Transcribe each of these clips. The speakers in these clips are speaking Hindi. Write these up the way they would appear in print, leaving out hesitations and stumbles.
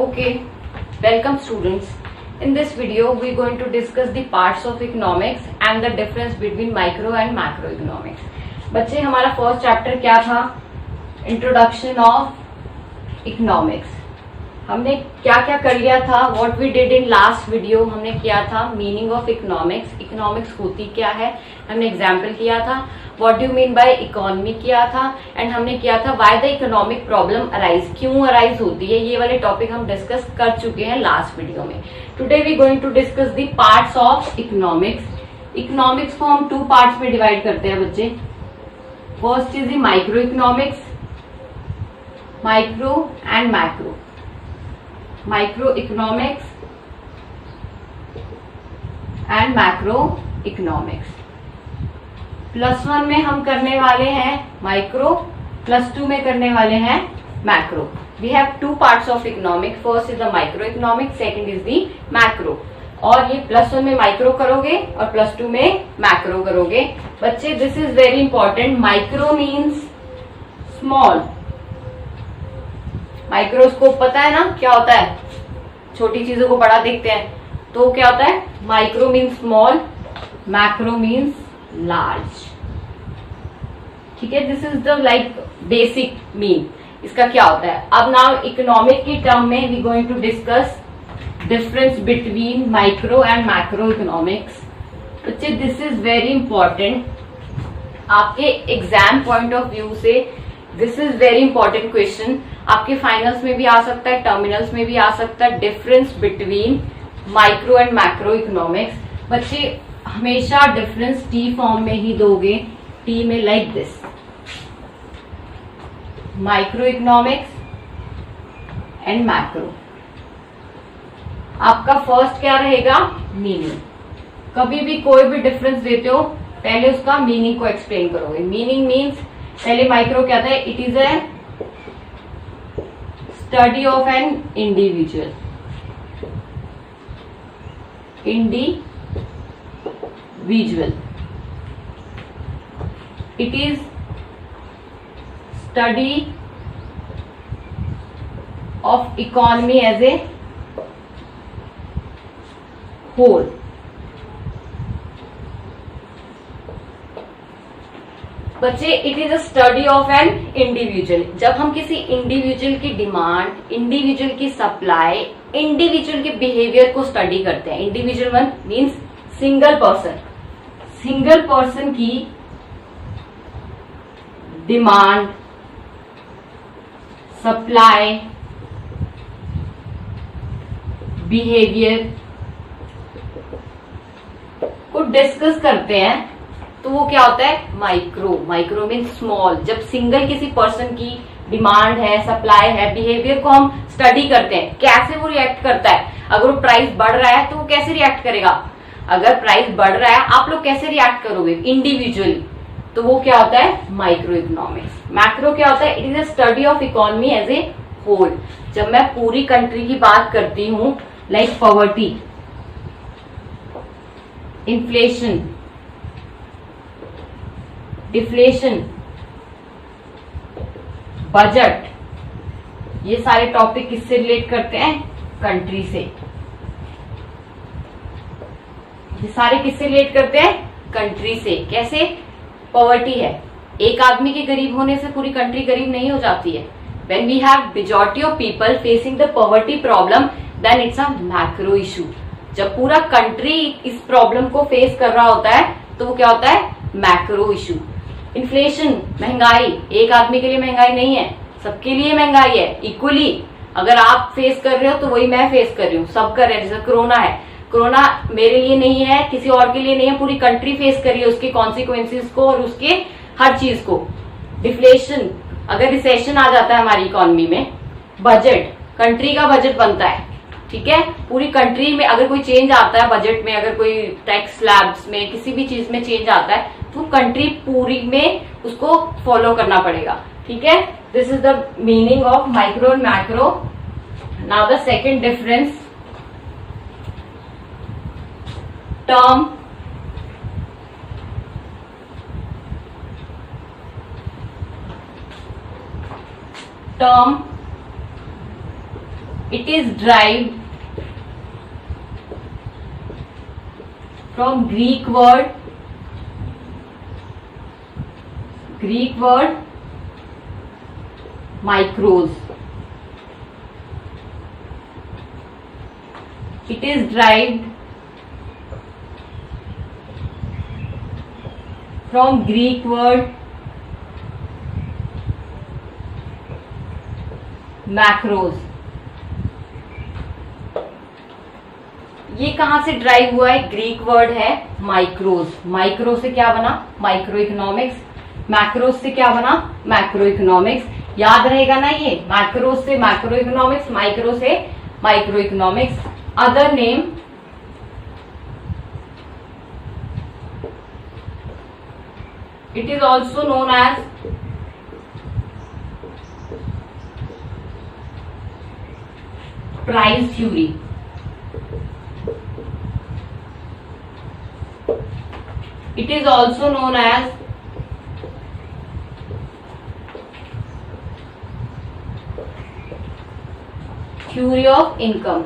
Okay, welcome students. In this video, we are going to discuss the parts of economics and the difference between micro and macroeconomics. बच्चे हमारा फर्स्ट चैप्टर क्या था? Introduction of economics. हमने क्या क्या कर लिया था? What we did in last video हमने किया था मीनिंग ऑफ इकोनॉमिक्स. इकोनॉमिक्स होती क्या है हमने एग्जाम्पल किया था. What do mean by economy किया था. एंड हमने किया था why the economic problem arise, क्यों अराइज होती है. ये वाले टॉपिक हम डिस्कस कर चुके हैं लास्ट वीडियो में. Today we going to discuss the parts of economics. Economics को हम टू पार्ट्स में डिवाइड करते हैं बच्चे. First is the micro economics, micro and macro. Micro economics and macro economics. +1 में हम करने वाले हैं माइक्रो, +2 में करने वाले हैं macro. We have two parts of economic. First is the micro economic, second is the macro. और ये +1 में माइक्रो करोगे और +2 में मैक्रो करोगे. बच्चे this is very important. Micro means small. Microscope पता है ना क्या होता है? छोटी चीजों को बड़ा देखते हैं तो क्या होता है? Micro means small, macro means large. ठीक है, this is the like basic mean. इसका क्या होता है? अब नाउ इकोनॉमिक की टर्म में we going to discuss difference between micro and macro economics. बच्चे दिस इज वेरी इंपॉर्टेंट. आपके एग्जाम पॉइंट ऑफ व्यू से this is very important question. आपके फाइनल्स में भी आ सकता है, टर्मिनल्स में भी आ सकता है. Difference between micro and macro economics. बच्चे हमेशा डिफरेंस टी फॉर्म में ही दोगे. टी में like this, micro economics and macro. आपका फर्स्ट क्या रहेगा? मीनिंग. कभी भी कोई भी डिफरेंस देते हो पहले उसका मीनिंग को एक्सप्लेन करोगे. मीनिंग मीन्स पहले माइक्रो क्या था? It is a study of an individual. Individual. It is study of economy as a whole. बच्चे it is a study of an individual. जब हम किसी इंडिविजुअल की डिमांड, इंडिविजुअल की सप्लाई, इंडिविजुअल के बिहेवियर को स्टडी करते हैं. Individual one means single person. Single person की डिमांड, सप्लाई, बिहेवियर को डिस्कस करते हैं तो वो क्या होता है? माइक्रो. Micro mean small. जब सिंगल किसी पर्सन की डिमांड है, सप्लाई है, बिहेवियर को हम स्टडी करते हैं, कैसे वो रिएक्ट करता है. अगर वो प्राइस बढ़ रहा है तो वो कैसे रिएक्ट करेगा. अगर प्राइस बढ़ रहा है आप लोग कैसे रिएक्ट करोगे इंडिविजुअली. तो वो क्या होता है? Micro economics. मैक्रो क्या होता है? It is a study of economy as a whole. जब मैं पूरी कंट्री की बात करती हूँ like poverty, inflation, deflation, budget, ये सारे टॉपिक किससे रिलेट करते हैं? कंट्री से. ये सारे किससे रिलेट करते हैं? कंट्री से. कैसे? पॉवर्टी है, एक आदमी के गरीब होने से पूरी कंट्री गरीब नहीं हो जाती है. When we have majority of people facing the poverty problem then it's a macro issue. जब पूरा कंट्री इस प्रॉब्लम को फेस कर रहा होता है तो वो क्या होता है? Macro issue. इन्फ्लेशन, महंगाई. एक आदमी के लिए महंगाई नहीं है, सबके लिए महंगाई है इक्वली. अगर आप फेस कर रहे हो तो वही मैं फेस कर रही हूँ, सब कर रहे हैं. जैसे कोरोना है, कोरोना मेरे लिए नहीं है, किसी और के लिए नहीं है, पूरी कंट्री फेस कर रही है उसके कॉन्सिक्वेंसेस को और उसके हर चीज को. डिफ्लेशन, अगर रिसेशन आ जाता है हमारी इकोनॉमी में. बजट, कंट्री का बजट बनता है. ठीक है, पूरी कंट्री में अगर कोई चेंज आता है बजट में, अगर कोई टैक्स स्लैब्स में, किसी भी चीज में चेंज आता है तो कंट्री पूरी में उसको फॉलो करना पड़ेगा. ठीक है, this is the meaning of micro and macro. Now the second difference, term It is derived from Greek word micros. It is derived from Greek word macros. ये कहां से ड्राइव हुआ है? ग्रीक वर्ड है माइक्रोज। माइक्रो से क्या बना? Micro economics. मैक्रोज से क्या बना? Macro economics. याद रहेगा ना ये? मैक्रोज से मैक्रो इकोनॉमिक्स, माइक्रो से micro economics. Other name it is also known as price theory. It is also known as theory of income।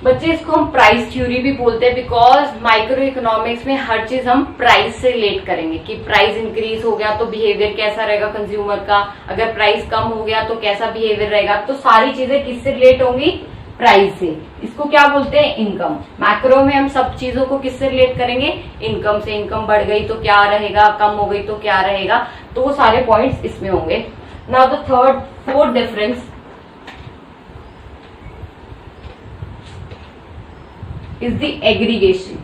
बच्चे इसको हम प्राइस थ्योरी भी बोलते हैं बिकॉज माइक्रो इकोनॉमिक्स में हर चीज हम प्राइस से रिलेट करेंगे कि प्राइस इंक्रीज हो गया तो बिहेवियर कैसा रहेगा कंज्यूमर का, अगर प्राइस कम हो गया तो कैसा बिहेवियर रहेगा। तो सारी चीजें किससे रिलेट होंगी? प्राइस से। इसको क्या बोलते हैं? इनकम। मैक्रो में हम सब चीजों को किससे रिलेट करेंगे? इनकम से। इनकम बढ़ गई तो क्या रहेगा, कम हो गई तो क्या रहेगा, तो वो सारे पॉइंट्स इसमें होंगे। Now the fourth difference is the aggregation।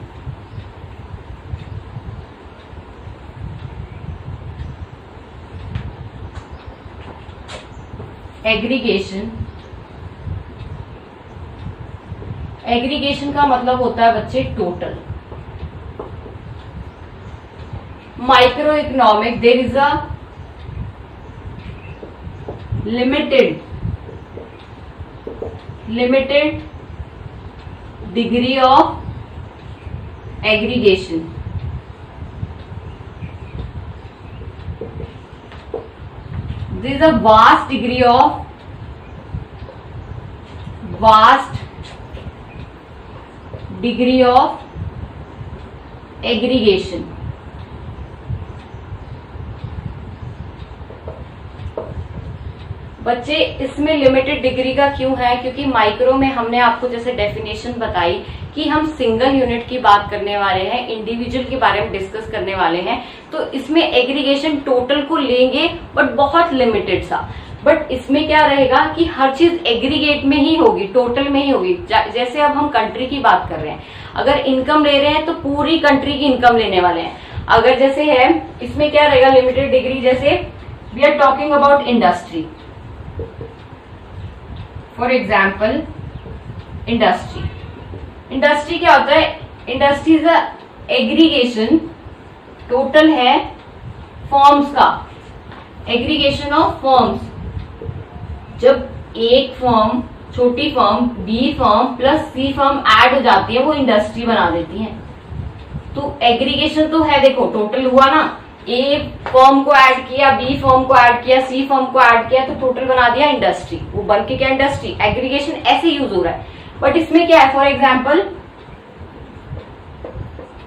Aggregation का मतलब होता है बच्चे total. Micro economic there is a limited degree of aggregation। There is a vast degree of aggregation। बच्चे इसमें लिमिटेड डिग्री का क्यों है? क्योंकि माइक्रो में हमने आपको जैसे डेफिनेशन बताई कि हम सिंगल यूनिट की बात करने वाले हैं, इंडिविजुअल के बारे में डिस्कस करने वाले हैं, तो इसमें एग्रीगेशन टोटल को लेंगे बट बहुत लिमिटेड सा। बट इसमें क्या रहेगा कि हर चीज एग्रीगेट में ही होगी, टोटल में ही होगी। जैसे अब हम कंट्री की बात कर रहे हैं, अगर इनकम ले रहे हैं तो पूरी कंट्री की इनकम लेने वाले हैं। अगर जैसे है इसमें क्या रहेगा लिमिटेड डिग्री, जैसे we are talking about industry. For example industry क्या होता है? इंडस्ट्री इज एग्रीगेशन, टोटल है फॉर्म्स का, एग्रीगेशन ऑफ फॉर्म्स। जब एक फॉर्म, छोटी firm, B firm plus C firm add हो जाती है वो इंडस्ट्री बना देती है। तो एग्रीगेशन तो है, देखो टोटल हुआ ना, ए फॉर्म को ऐड किया, बी फॉर्म को ऐड किया, सी फॉर्म को ऐड किया, तो टोटल बना दिया इंडस्ट्री। वो बन के क्या इंडस्ट्री? एग्रीगेशन ऐसे यूज हो रहा है। बट इसमें क्या है? फॉर एग्जाम्पल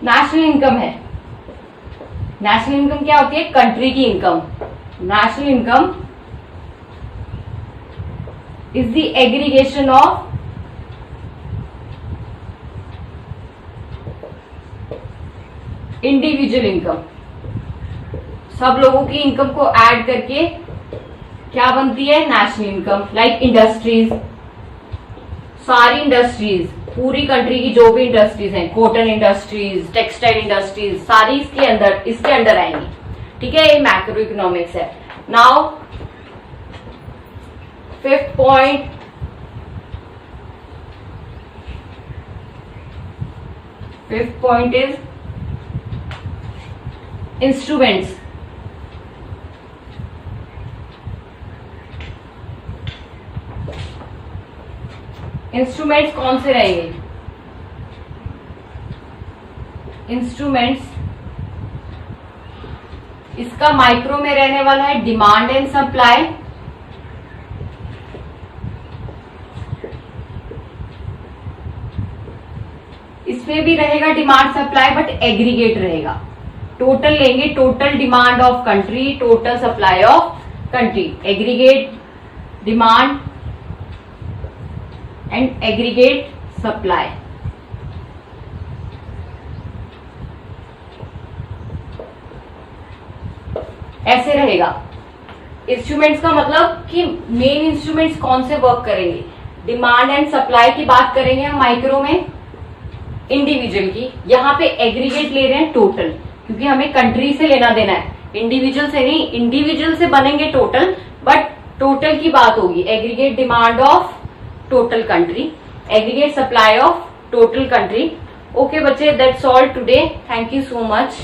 नेशनल इनकम है। नेशनल इनकम क्या होती है? कंट्री की income. National income is the aggregation of individual income. सब लोगों की इनकम को ऐड करके क्या बनती है? National income. लाइक इंडस्ट्रीज, सारी इंडस्ट्रीज, पूरी कंट्री की जो भी इंडस्ट्रीज हैं, कॉटन इंडस्ट्रीज, टेक्सटाइल इंडस्ट्रीज, सारी इसके अंडर आएंगी। ठीक है, ये मैक्रो इकोनॉमिक्स है। Now fifth point is instruments. Instruments कौन से रहेंगे? इसका माइक्रो में रहने वाला है डिमांड एंड सप्लाई। इसमें भी रहेगा डिमांड सप्लाई बट एग्रीगेट रहेगा। टोटल लेंगे, total demand of country, total supply of country, aggregate demand and aggregate supply. ऐसे रहेगा। इंस्ट्रूमेंट्स का मतलब कि मेन इंस्ट्रूमेंट्स कौन से वर्क करेंगे, डिमांड एंड सप्लाई की बात करेंगे हम माइक्रो में, इंडिविजुअल की। यहाँ पे एग्रीगेट ले रहे हैं टोटल, क्योंकि हमें कंट्री से लेना देना है, इंडिविजुअल से नहीं। इंडिविजुअल से बनेंगे टोटल, बट टोटल की बात होगी। Aggregate demand of total country, aggregate supply of total country. Okay बच्चे, that's all today. Thank you so much.